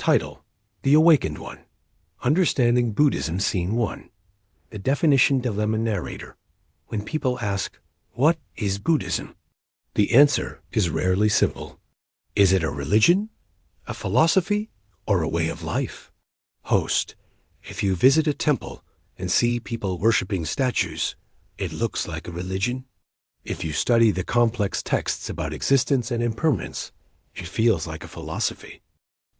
Title: The Awakened One. Understanding Buddhism, Scene 1. The Definition Dilemma Narrator. When people ask, "What is Buddhism?" the answer is rarely simple. Is it a religion, a philosophy, or a way of life? Host: if you visit a temple and see people worshiping statues, it looks like a religion. If you study the complex texts about existence and impermanence, it feels like a philosophy.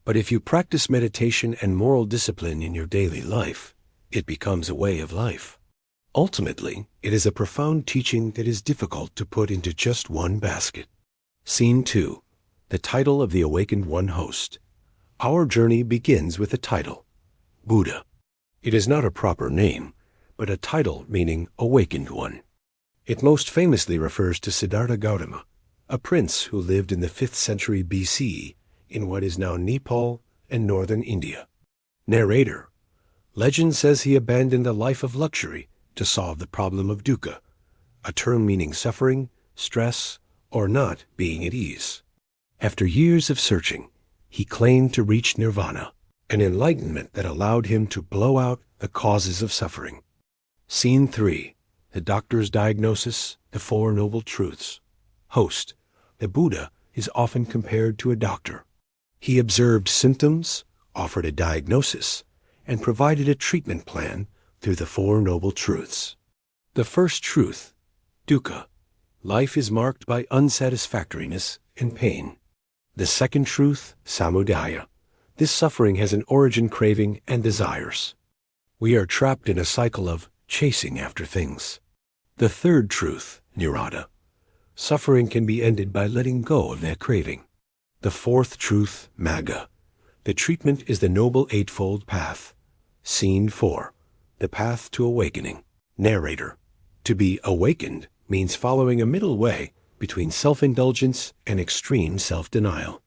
But if you practice meditation and moral discipline in your daily life, it becomes a way of life. Ultimately, it is a profound teaching that is difficult to put into just one basket. Scene 2. The title of the Awakened One host. Our journey begins with the title, Buddha. It is not a proper name, but a title meaning Awakened One. It most famously refers to Siddhartha Gautama, a prince who lived in the 5th century BCE in what is now Nepal and northern India. Narrator: legend says he abandoned a life of luxury to solve the problem of dukkha, a term meaning suffering, stress, or not being at ease. After years of searching, he claimed to reach nirvana, an enlightenment that allowed him to blow out the causes of suffering. Scene 3. The doctor's diagnosis, the Four Noble Truths. Host: the Buddha is often compared to a doctor. He observed symptoms, offered a diagnosis, and provided a treatment plan through the Four Noble Truths. The first truth, dukkha. Life is marked by unsatisfactoriness and pain. The second truth, samudaya. This suffering has an origin, craving, and desires. We are trapped in a cycle of chasing after things. The third truth, nirvana. Suffering can be ended by letting go of that craving. The fourth truth, magga. The treatment is the Noble Eightfold Path. Scene 4. The Path to Awakening. Narrator: to be awakened means following a middle way between self-indulgence and extreme self-denial.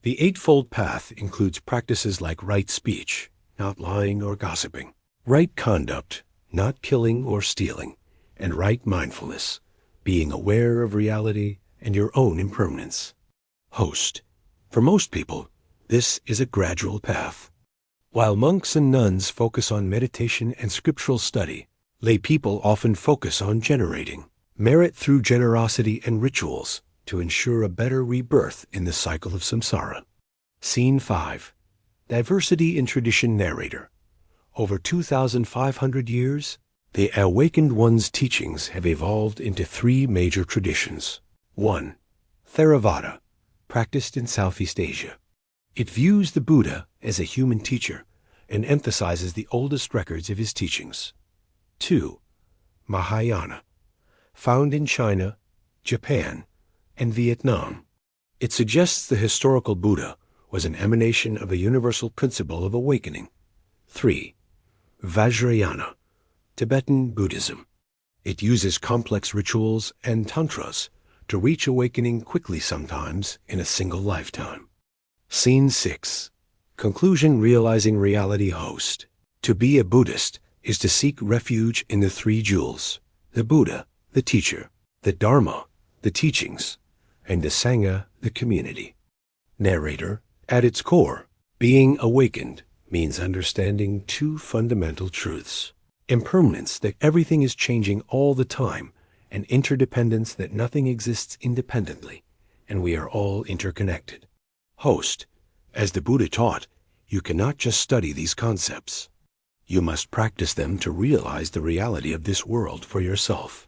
The Eightfold Path includes practices like right speech, not lying or gossiping, right conduct, not killing or stealing, and right mindfulness, being aware of reality and your own impermanence. Host: for most people, this is a gradual path. While monks and nuns focus on meditation and scriptural study, lay people often focus on generating merit through generosity and rituals to ensure a better rebirth in the cycle of samsara. Scene 5. Diversity in tradition. Narrator: over 2,500 years, the Awakened One's teachings have evolved into 3 major traditions. 1. Theravada, practiced in Southeast Asia. It views the Buddha as a human teacher and emphasizes the oldest records of his teachings. 2. Mahayana, found in China, Japan, and Vietnam. It suggests the historical Buddha was an emanation of a universal principle of awakening. 3. Vajrayana, Tibetan Buddhism. It uses complex rituals and tantras to reach awakening quickly, sometimes in a single lifetime. Scene 6. Conclusion. Realizing reality. Host: to be a Buddhist is to seek refuge in the 3 jewels, the Buddha, the teacher, the Dharma, the teachings, and the Sangha, the community. Narrator: at its core, being awakened means understanding 2 fundamental truths: impermanence, that everything is changing all the time, and interdependence, that nothing exists independently, and we are all interconnected. Host: as the Buddha taught, you cannot just study these concepts. You must practice them to realize the reality of this world for yourself.